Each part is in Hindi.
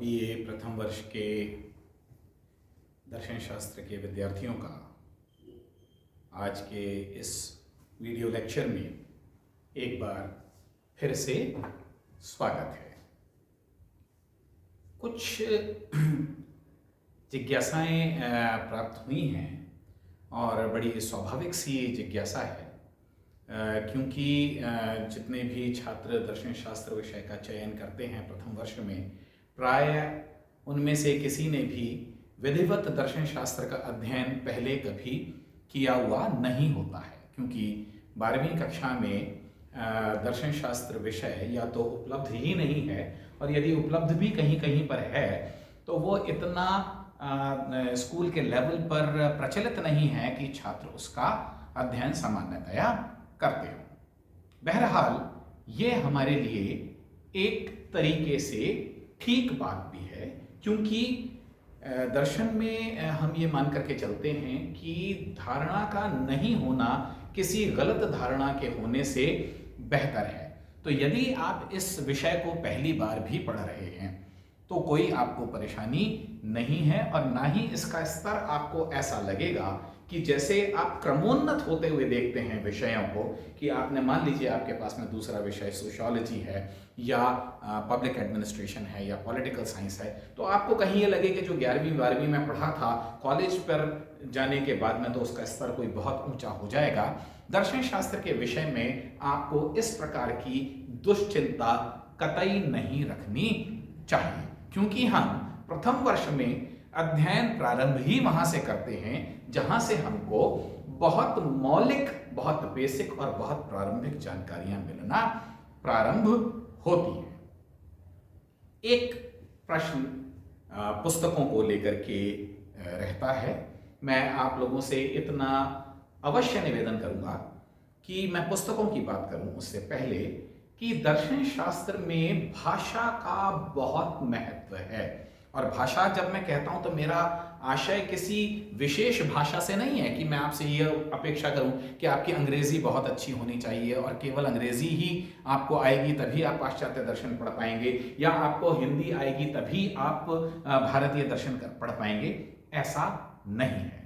बीए प्रथम वर्ष के दर्शन शास्त्र के विद्यार्थियों का आज के इस वीडियो लेक्चर में एक बार फिर से स्वागत है। कुछ जिज्ञासाएं प्राप्त हुई हैं और बड़ी स्वाभाविक सी जिज्ञासा है, क्योंकि जितने भी छात्र दर्शन शास्त्र विषय का चयन करते हैं प्रथम वर्ष में, प्राय उनमें से किसी ने भी विधिवत दर्शन शास्त्र का अध्ययन पहले कभी किया हुआ नहीं होता है, क्योंकि 12वीं कक्षा में दर्शन शास्त्र विषय या तो उपलब्ध ही नहीं है, और यदि उपलब्ध भी कहीं कहीं पर है तो वो इतना स्कूल के लेवल पर प्रचलित नहीं है कि छात्र उसका अध्ययन सामान्यतया करते हो। बहरहाल ये हमारे लिए एक तरीके से ठीक बात भी है, क्योंकि दर्शन में हम ये मान करके चलते हैं कि धारणा का नहीं होना किसी गलत धारणा के होने से बेहतर है। तो यदि आप इस विषय को पहली बार भी पढ़ रहे हैं तो कोई आपको परेशानी नहीं है, और ना ही इसका स्तर आपको ऐसा लगेगा कि जैसे आप क्रमोन्नत होते हुए देखते हैं विषयों को, कि आपने मान लीजिए आपके पास में दूसरा विषय सोशियोलॉजी है या पब्लिक एडमिनिस्ट्रेशन है या पॉलिटिकल साइंस है, तो आपको कहीं ये लगे कि जो 11वीं 12वीं में पढ़ा था कॉलेज पर जाने के बाद में तो उसका स्तर कोई बहुत ऊंचा हो जाएगा। दर्शन शास्त्र के विषय में आपको इस प्रकार की दुश्चिंता कतई नहीं रखनी चाहिए, क्योंकि हम प्रथम वर्ष में अध्ययन प्रारंभ ही वहां से करते हैं जहां से हमको बहुत मौलिक, बहुत बेसिक और बहुत प्रारंभिक जानकारियां मिलना प्रारंभ होती हैं। एक प्रश्न पुस्तकों को लेकर के रहता है। मैं आप लोगों से इतना अवश्य निवेदन करूंगा कि मैं पुस्तकों की बात करूं उससे पहले कि दर्शन शास्त्र में भाषा का बहुत महत्व है। और भाषा जब मैं कहता हूं तो मेरा आशय किसी विशेष भाषा से नहीं है कि मैं आपसे यह अपेक्षा करूं कि आपकी अंग्रेजी बहुत अच्छी होनी चाहिए और केवल अंग्रेजी ही आपको आएगी तभी आप पाश्चात्य दर्शन पढ़ पाएंगे, या आपको हिंदी आएगी तभी आप भारतीय दर्शन पढ़ पाएंगे। ऐसा नहीं है।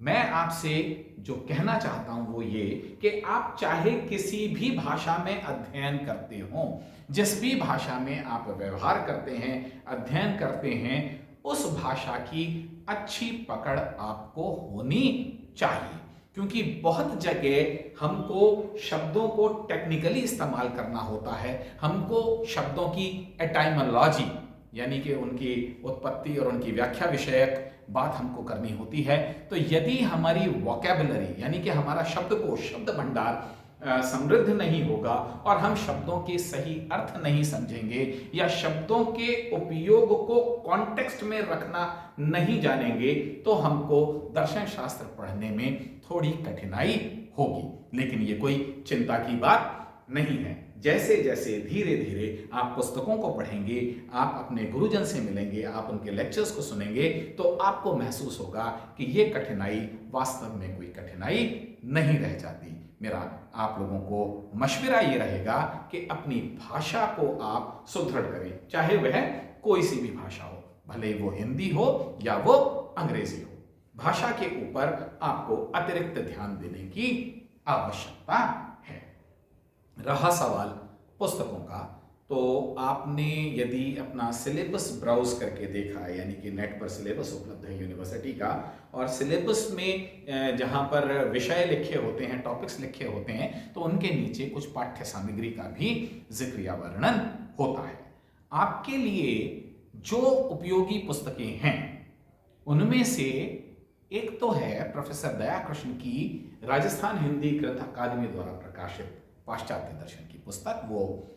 मैं आपसे जो कहना चाहता हूं वो ये कि आप चाहे किसी भी भाषा में अध्ययन करते हो, जिस भी भाषा में आप व्यवहार करते हैं, अध्ययन करते हैं, उस भाषा की अच्छी पकड़ आपको होनी चाहिए। क्योंकि बहुत जगह हमको शब्दों को टेक्निकली इस्तेमाल करना होता है, हमको शब्दों की एटाइमोलॉजी यानी कि उनकी उत्पत्ति और उनकी व्याख्या विषयक बात हमको करनी होती है। तो यदि हमारी वोकैबुलरी यानी कि हमारा शब्दकोश, शब्द भंडार समृद्ध नहीं होगा और हम शब्दों के सही अर्थ नहीं समझेंगे या शब्दों के उपयोग को कॉन्टेक्स्ट में रखना नहीं जानेंगे, तो हमको दर्शन शास्त्र पढ़ने में थोड़ी कठिनाई होगी। लेकिन ये कोई चिंता की बात नहीं है। जैसे जैसे धीरे धीरे आप पुस्तकों को पढ़ेंगे, आप अपने गुरुजन से मिलेंगे, आप उनके लेक्चर्स को सुनेंगे, तो आपको महसूस होगा कि ये कठिनाई वास्तव में कोई कठिनाई नहीं रह जाती। मेरा आप लोगों को मशवरा ये रहेगा कि अपनी भाषा को आप सुदृढ़ करें, चाहे वह कोई सी भी भाषा हो, भले वो हिंदी हो या वो अंग्रेजी हो। भाषा के ऊपर आपको अतिरिक्त ध्यान देने की आवश्यकता है। रहा सवाल पुस्तकों का, तो आपने यदि अपना सिलेबस ब्राउज करके देखा है, यानी कि नेट पर सिलेबस उपलब्ध है यूनिवर्सिटी का, और सिलेबस में जहां पर विषय लिखे होते हैं, टॉपिक्स लिखे होते हैं, तो उनके नीचे कुछ पाठ्य सामग्री का भी जिक्र या वर्णन होता है। आपके लिए जो उपयोगी पुस्तकें हैं उनमें से एक तो है प्रोफेसर दयाकृष्ण की राजस्थान हिंदी ग्रंथ अकादमी द्वारा प्रकाशित पाश्चात्य दर्शन की पुस्तक। वो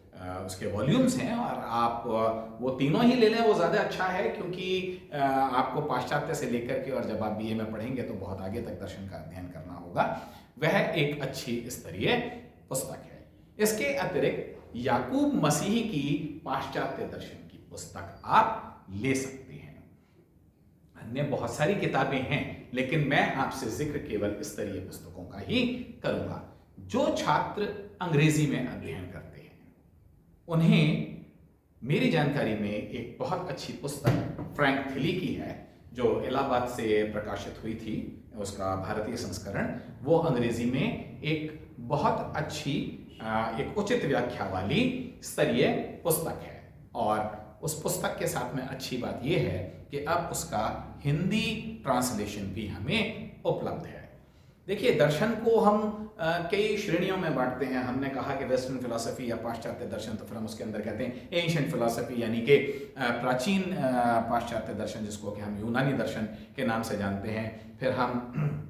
उसके वॉल्यूम्स हैं, और आप वो तीनों ही ले लें, वो ज़्यादा अच्छा है, क्योंकि आपको पाश्चात्य से लेकर के, और जब आप बीए में पढ़ेंगे तो बहुत आगे तक दर्शन का अध्ययन करना होगा। वह एक अच्छी स्तरीय पुस्तक है। इसके अतिरिक्त याकूब मसीही की पाश्चात्य दर्शन की पुस्तक आप ले सकते हैं। अन्य बहुत सारी किताबें हैं, लेकिन मैं आपसे जिक्र केवल स्तरीय पुस्तकों का ही करूंगा। जो छात्र अंग्रेजी में अध्ययन करते हैं उन्हें मेरी जानकारी में एक बहुत अच्छी पुस्तक फ्रैंक थिली की है, जो इलाहाबाद से प्रकाशित हुई थी, उसका भारतीय संस्करण। वो अंग्रेजी में एक बहुत अच्छी एक उचित व्याख्या वाली स्तरीय पुस्तक है। और उस पुस्तक के साथ में अच्छी बात यह है कि अब उसका हिंदी ट्रांसलेशन भी हमें उपलब्ध है। देखिए, दर्शन को हम कई श्रेणियों में बांटते हैं। हमने कहा कि वेस्टर्न फिलॉसफी या पाश्चात्य दर्शन, तो फिर हम उसके अंदर कहते हैं एंशिएंट फिलॉसफी, यानी कि प्राचीन पाश्चात्य दर्शन, जिसको कि हम यूनानी दर्शन के नाम से जानते हैं। फिर हम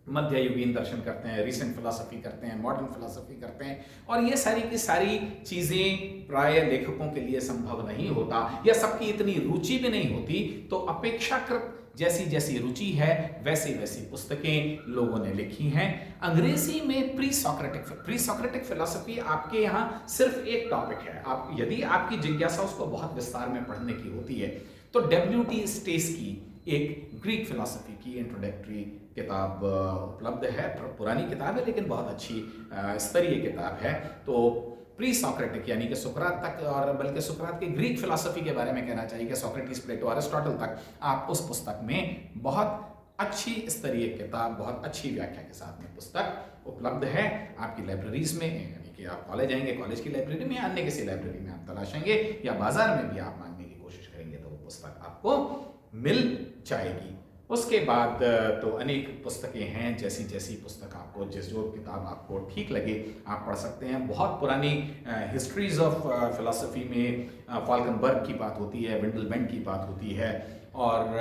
मध्ययुगीन दर्शन करते हैं, रिसेंट फिलॉसफी करते हैं, मॉडर्न फिलॉसफी करते हैं। और ये सारी की सारी चीज़ें प्राय लेखकों के लिए संभव नहीं होता, या सबकी इतनी रुचि भी नहीं होती। तो अपेक्षाकृत जैसी जैसी रुचि है वैसी वैसी पुस्तकें लोगों ने लिखी हैं। अंग्रेजी में प्री सॉक्रेटिक फिलॉसफी आपके यहाँ सिर्फ एक टॉपिक है। आप यदि आपकी जिज्ञासा उसको बहुत विस्तार में पढ़ने की होती है तो W.T. स्टेस की एक ग्रीक फिलॉसफी की इंट्रोडक्टरी किताब उपलब्ध है। पुरानी किताब है लेकिन बहुत अच्छी स्तरीय किताब है। तो प्री सॉक्रेटिक यानी कि सुकरात तक, और बल्कि सुकरात की ग्रीक फिलॉसफी के बारे में कहना चाहिए कि सोक्रेटिस, प्लेटो, अरिस्टोटल तक, आप उस पुस्तक में बहुत अच्छी स्तरीय किताब, बहुत अच्छी व्याख्या के साथ में पुस्तक उपलब्ध है आपकी लाइब्रेरीज में। यानी कि आप कॉलेज आएंगे, कॉलेज की लाइब्रेरी में या अन्य किसी लाइब्रेरी में आप तलाशेंगे, या बाजार में भी आप मांगने की कोशिश करेंगे तो वो पुस्तक आपको मिल जाएगी। उसके बाद तो अनेक पुस्तकें हैं, जैसी जैसी पुस्तक आपको, जो किताब आपको ठीक लगे आप पढ़ सकते हैं। बहुत पुरानी हिस्ट्रीज ऑफ फिलॉसफी में फाल्कनबर्ग की बात होती है, विंडलबैंड की बात होती है, और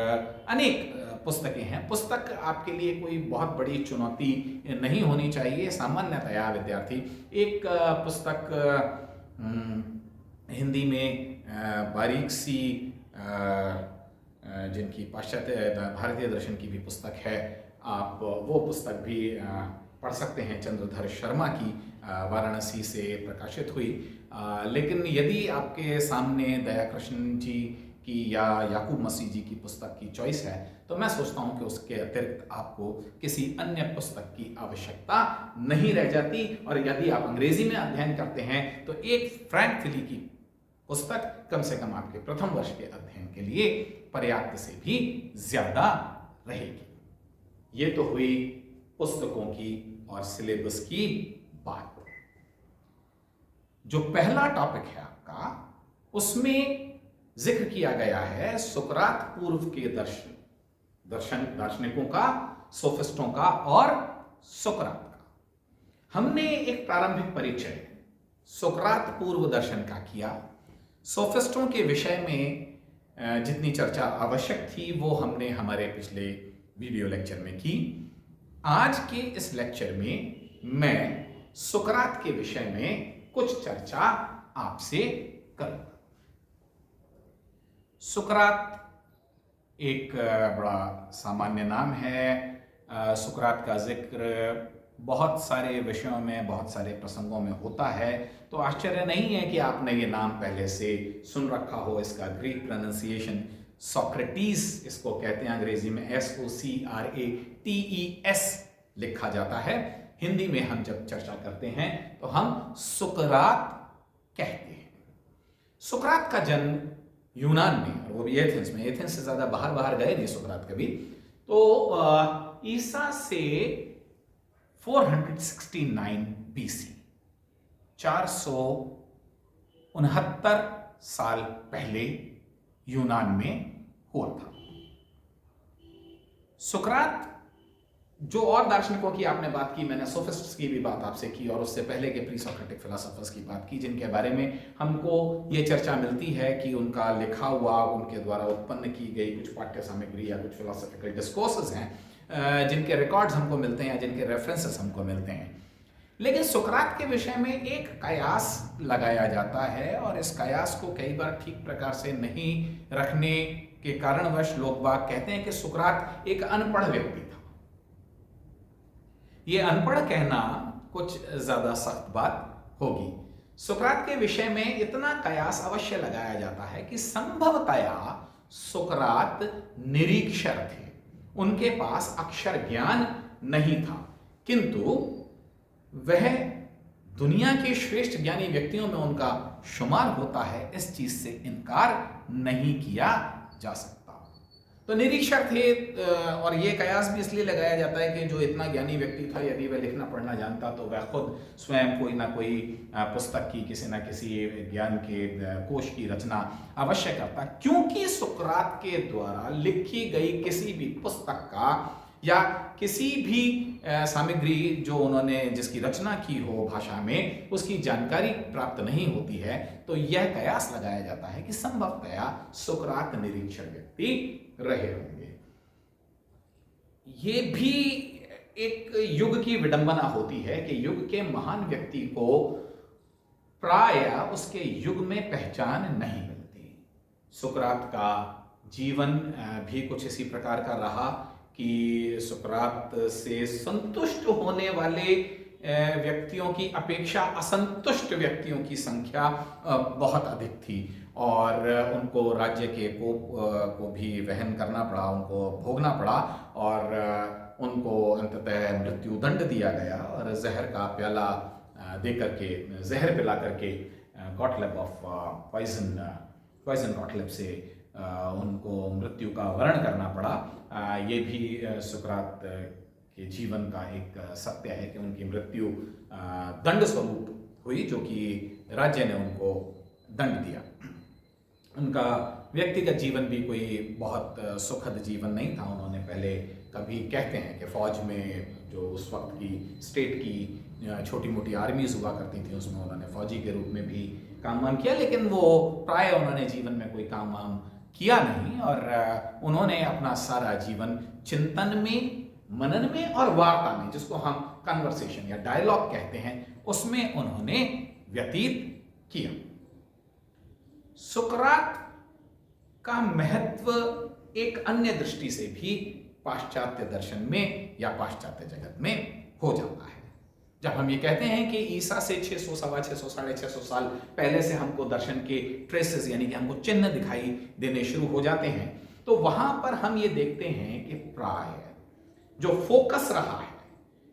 अनेक पुस्तकें हैं। पुस्तक आपके लिए कोई बहुत बड़ी चुनौती नहीं होनी चाहिए। सामान्यतया विद्यार्थी एक पुस्तक हिंदी में बारीक सी जिनकी पाश्चात्य भारतीय दर्शन की भी पुस्तक है, आप वो पुस्तक भी पढ़ सकते हैं, चंद्रधर शर्मा की, वाराणसी से प्रकाशित हुई। लेकिन यदि आपके सामने दयाकृष्ण जी की या याकूब मसीह जी की पुस्तक की चॉइस है, तो मैं सोचता हूं कि उसके अतिरिक्त आपको किसी अन्य पुस्तक की आवश्यकता नहीं रह जाती। और यदि आप अंग्रेजी में अध्ययन करते हैं तो एक फ्रैंक थिली की पुस्तक कम से कम आपके प्रथम वर्ष के अध्ययन के लिए पर्याप्त से भी ज्यादा रहेगी। ये तो हुई पुस्तकों की और सिलेबस की बात। जो पहला टॉपिक है आपका, उसमें जिक्र किया गया है सुकरात पूर्व के दार्शनिकों का, सोफिस्टों का और सुकरात का। हमने एक प्रारंभिक परिचय सुकरात पूर्व दर्शन का किया। सोफिस्टों के विषय में जितनी चर्चा आवश्यक थी वो हमने हमारे पिछले वीडियो लेक्चर में की। आज के इस लेक्चर में मैं सुकरात के विषय में कुछ चर्चा आपसे करूंगा। सुकरात एक बड़ा सामान्य नाम है। सुकरात का जिक्र बहुत सारे विषयों में, बहुत सारे प्रसंगों में होता है, तो आश्चर्य नहीं है कि आपने ये नाम पहले से सुन रखा हो। इसका ग्रीक प्रोनाउंसिएशन सोक्रेटिस इसको कहते हैं, अंग्रेजी में SOCRATES लिखा जाता है। हिंदी में हम जब चर्चा करते हैं तो हम सुकरात कहते हैं। सुकरात का जन्म यूनान में, और वो भी एथेंस में। एथेंस से ज्यादा बाहर गए नहीं सुकरात कभी। तो ईसा से 469 BC, 469 साल पहले यूनान में हुआ था। सुकरात, जो और दार्शनिकों की आपने बात की, मैंने सोफिस्ट्स की भी बात आपसे की, और उससे पहले के प्री सोक्रेटिक फिलोसोफर्स की बात की, जिनके बारे में हमको ये चर्चा मिलती है कि उनका लिखा हुआ, उनके द्वारा उत्पन्न की गई कुछ पाठ्य सामग्री या कुछ फिलोसॉफिकल डिस्कोर्सेस हैं जिनके रिकॉर्ड्स हमको मिलते हैं, जिनके रेफरेंसेस हमको मिलते हैं। लेकिन सुकरात के विषय में एक कयास लगाया जाता है, और इस कयास को कई बार ठीक प्रकार से नहीं रखने के कारणवश लोग बाग कहते हैं कि सुकरात एक अनपढ़ व्यक्ति था। ये अनपढ़ कहना कुछ ज्यादा सख्त बात होगी। सुकरात के विषय में इतना कयास अवश्य लगाया जाता है कि संभवतया सुकरात निरीक्षर थे, उनके पास अक्षर ज्ञान नहीं था, किंतु वह दुनिया के श्रेष्ठ ज्ञानी व्यक्तियों में उनका शुमार होता है, इस चीज से इनकार नहीं किया जा सकता। तो निरीक्षक थे, और ये कयास भी इसलिए लगाया जाता है कि जो इतना ज्ञानी व्यक्ति था, यदि वह लिखना पढ़ना जानता तो वह खुद स्वयं कोई ना कोई पुस्तक की, किसी ना किसी ज्ञान के कोश की रचना अवश्य करता, क्योंकि सुकरात के द्वारा लिखी गई किसी भी पुस्तक का या किसी भी सामग्री जो उन्होंने जिसकी रचना की हो भाषा में, उसकी जानकारी प्राप्त नहीं होती है। तो यह कयास लगाया जाता है कि संभवतया सुकरात निरीक्षक व्यक्ति रहे होंगे। ये भी एक युग की विडंबना होती है कि युग के महान व्यक्ति को प्रायः उसके युग में पहचान नहीं मिलती। सुकरात का जीवन भी कुछ इसी प्रकार का रहा कि सुकरात से संतुष्ट होने वाले व्यक्तियों की अपेक्षा असंतुष्ट व्यक्तियों की संख्या बहुत अधिक थी, और उनको राज्य के को भी वहन करना पड़ा, उनको भोगना पड़ा, और उनको अंततः मृत्युदंड दिया गया और जहर का प्याला दे करके, जहर पिला करके, गॉटलेब ऑफ पॉइजन गॉटलेब से उनको मृत्यु का वर्ण करना पड़ा। ये भी सुकरात के जीवन का एक सत्य है कि उनकी मृत्यु दंड स्वरूप हुई, जो कि राज्य ने उनको दंड दिया। उनका व्यक्तिगत जीवन भी कोई बहुत सुखद जीवन नहीं था। उन्होंने पहले, कभी कहते हैं कि फौज में जो उस वक्त की स्टेट की छोटी मोटी आर्मीज हुआ करती थी, उसमें उन्होंने फौजी के रूप में भी काम वाम किया, लेकिन वो प्राय उन्होंने जीवन में कोई काम वाम किया नहीं, और उन्होंने अपना सारा जीवन चिंतन में, मनन में और वार्ता में, जिसको हम कन्वर्सेशन या डायलॉग कहते हैं, उसमें उन्होंने व्यतीत किया। सुकरात का महत्व एक अन्य दृष्टि से भी पाश्चात्य दर्शन में या पाश्चात्य जगत में हो जाता है। जब हम ये कहते हैं कि ईसा से 600, सवा 600, 650 साल पहले से हमको दर्शन के ट्रेसेस यानी कि हमको चिन्ह दिखाई देने शुरू हो जाते हैं, तो वहां पर हम ये देखते हैं कि प्राय जो फोकस रहा है,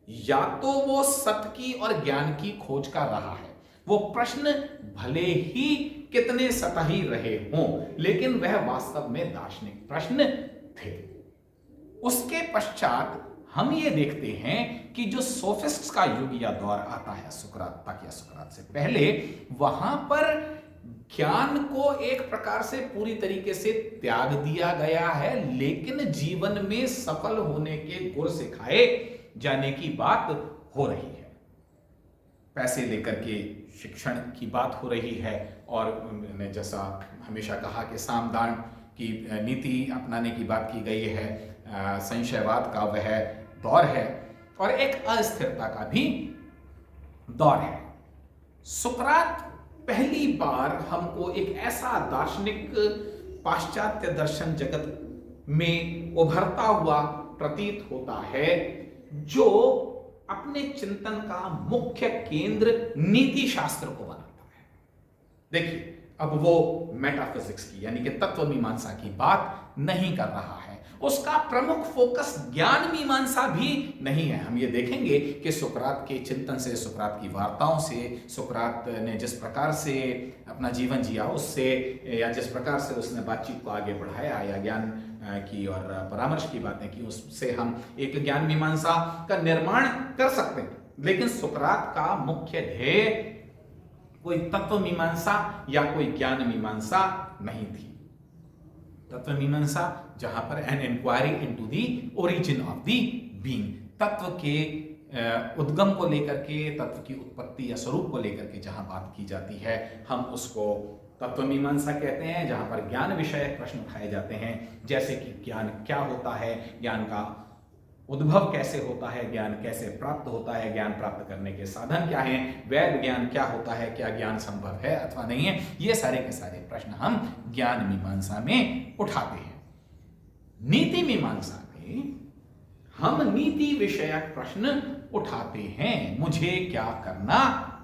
या तो वो सत्य की और ज्ञान की खोज का रहा है। वो प्रश्न भले ही कितने सतही रहे हों, लेकिन वह वास्तव में दार्शनिक प्रश्न थे। उसके पश्चात हम ये देखते हैं कि जो सोफिस्ट्स का युग या दौर आता है सुकरात तक या सुकरात से पहले, वहां पर ज्ञान को एक प्रकार से पूरी तरीके से त्याग दिया गया है, लेकिन जीवन में सफल होने के गुर सिखाए जाने की बात हो रही है। पैसे लेकर के शिक्षण की बात हो रही है, और मैंने जैसा हमेशा कहा कि सामदान की नीति अपनाने की बात की गई है। संशयवाद का वह दौर है, और एक अस्थिरता का भी दौर है। सुकरात पहली बार हमको एक ऐसा दार्शनिक पाश्चात्य दर्शन जगत में उभरता हुआ प्रतीत होता है, जो अपने चिंतन का मुख्य केंद्र नीति शास्त्र को बनाता है। देखिए, अब वो मेटाफिजिक्स की यानी कि तत्व मीमांसा की बात नहीं कर रहा है, उसका प्रमुख फोकस ज्ञान मीमांसा भी नहीं है। हम ये देखेंगे कि सुकरात के चिंतन से, सुकरात की वार्ताओं से, सुकरात ने जिस प्रकार से अपना जीवन जिया उससे, या जिस प्रकार से उसने बातचीत को आगे बढ़ाया या ज्ञान की और परामर्श की बातें की, उससे हम एक ज्ञान मीमांसा का निर्माण कर सकते हैं। लेकिन सुकरात का मुख्य ध्येय कोई तत्व मीमांसा या कोई ज्ञान मीमांसा नहीं थी। तत्व मीमांसा जहां पर an inquiry into the origin of the being, तत्व के उद्गम को लेकर के, तत्व की उत्पत्ति या स्वरूप को लेकर के जहां बात की जाती है, हम उसको तत्व मीमांसा कहते हैं। जहां पर ज्ञान विषय प्रश्न उठाए जाते हैं, जैसे कि ज्ञान क्या होता है, ज्ञान का उद्भव कैसे होता है, ज्ञान कैसे प्राप्त होता है, ज्ञान प्राप्त करने के साधन क्या हैं, वैध ज्ञान क्या होता है, क्या ज्ञान संभव है अथवा नहीं है, ये सारे के सारे प्रश्न हम ज्ञान मीमांसा में उठाते हैं। नीति मीमांसा में हम नीति विषयक प्रश्न उठाते हैं। मुझे क्या करना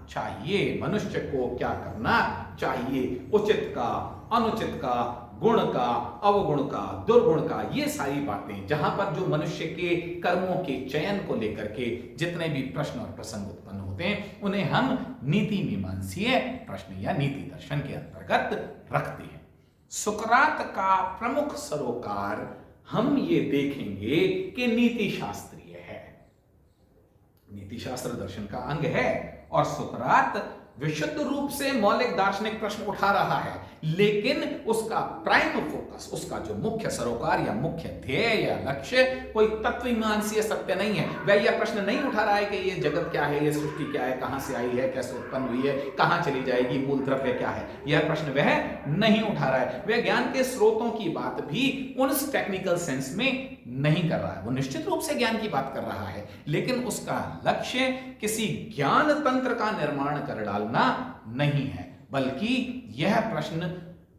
चाहिए, मनुष्य को क्या करना चाहिए, उचित का, अनुचित का, गुण का, अवगुण का, दुर्गुण का, ये सारी बातें जहां पर जो मनुष्य के कर्मों के चयन को लेकर के जितने भी प्रश्न और प्रसंग उत्पन्न होते हैं उन्हें हम नीति मीमांसीय प्रश्न या नीति दर्शन के अंतर्गत रखते हैं। सुकरात का प्रमुख सरोकार हम ये देखेंगे कि नीति शास्त्रीय है, नीति शास्त्र दर्शन का अंग है और सुकरात विशुद्ध रूप से मौलिक दार्शनिक प्रश्न उठा रहा है, लेकिन उसका प्राइम फोकस, उसका जो मुख्य सरोकार या मुख्य ध्येय या लक्ष्य कोई तत्वमीमांसीय सत्य नहीं है। वह यह प्रश्न नहीं उठा रहा है कि ये जगत क्या है, ये सृष्टि क्या है, कहां से आई है, कैसे उत्पन्न हुई है, कहां चली जाएगी, मूल द्रव्य क्या है, यह प्रश्न वह नहीं उठा रहा है। वह ज्ञान के स्रोतों की बात भी उस टेक्निकल सेंस में नहीं कर रहा है। वो निश्चित रूप से ज्ञान की बात कर रहा है, लेकिन उसका लक्ष्य किसी ज्ञान तंत्र का निर्माण कर डालना नहीं है, बल्कि यह प्रश्न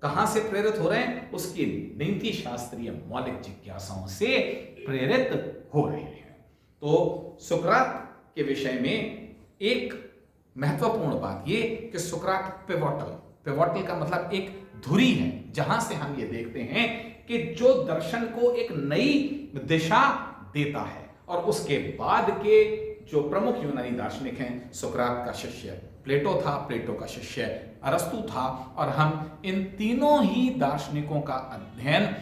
कहां से प्रेरित हो रहे हैं, उसकी नीति शास्त्रीय मौलिक जिज्ञासाओं से प्रेरित हो रहे हैं। तो सुकरात के विषय में एक महत्वपूर्ण बात यह कि सुकरात पिवोटल का मतलब एक धुरी है, जहां से हम ये देखते हैं कि जो दर्शन को एक नई दिशा देता है। और उसके बाद के जो प्रमुख यूनानी दार्शनिक हैं, सुकरात का शिष्य प्लेटो था, प्लेटो का शिष्य अरस्तु था, और हम इन तीनों ही दार्शनिकों का अध्ययन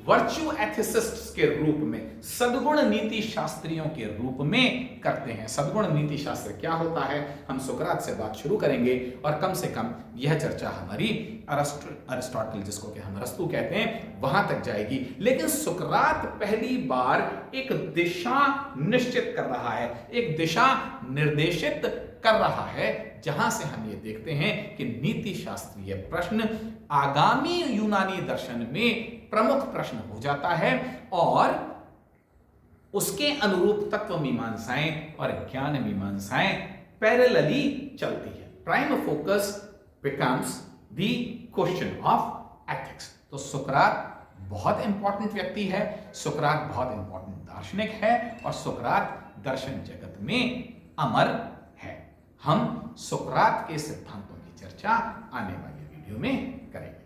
वर्च्यू एथिसिस्ट्स के रूप में, सद्गुण नीति शास्त्रियों के रूप में करते हैं। सद्गुण नीति शास्त्र क्या होता है, हम सुकरात से बात शुरू करेंगे और कम से कम यह चर्चा हमारी अरिस्टोटल, जिसको कि हम अरस्तु कहते हैं, वहां तक जाएगी। लेकिन सुकरात पहली बार एक दिशा निश्चित कर रहा है, एक दिशा निर्देशित कर रहा है, जहां से हम ये देखते हैं कि नीति शास्त्रीय प्रश्न आगामी यूनानी दर्शन में प्रमुख प्रश्न हो जाता है और उसके अनुरूप तत्व मीमांसाएं और ज्ञान मीमांसाएं पैरेलली चलती है। Prime focus becomes the question of ethics. तो सुकरात बहुत इंपॉर्टेंट व्यक्ति है, सुकरात बहुत इंपॉर्टेंट दार्शनिक है और सुकरात दर्शन जगत में अमर है। हम सुकरात के सिद्धांतों की चर्चा आने वाली वीडियो में करेंगे।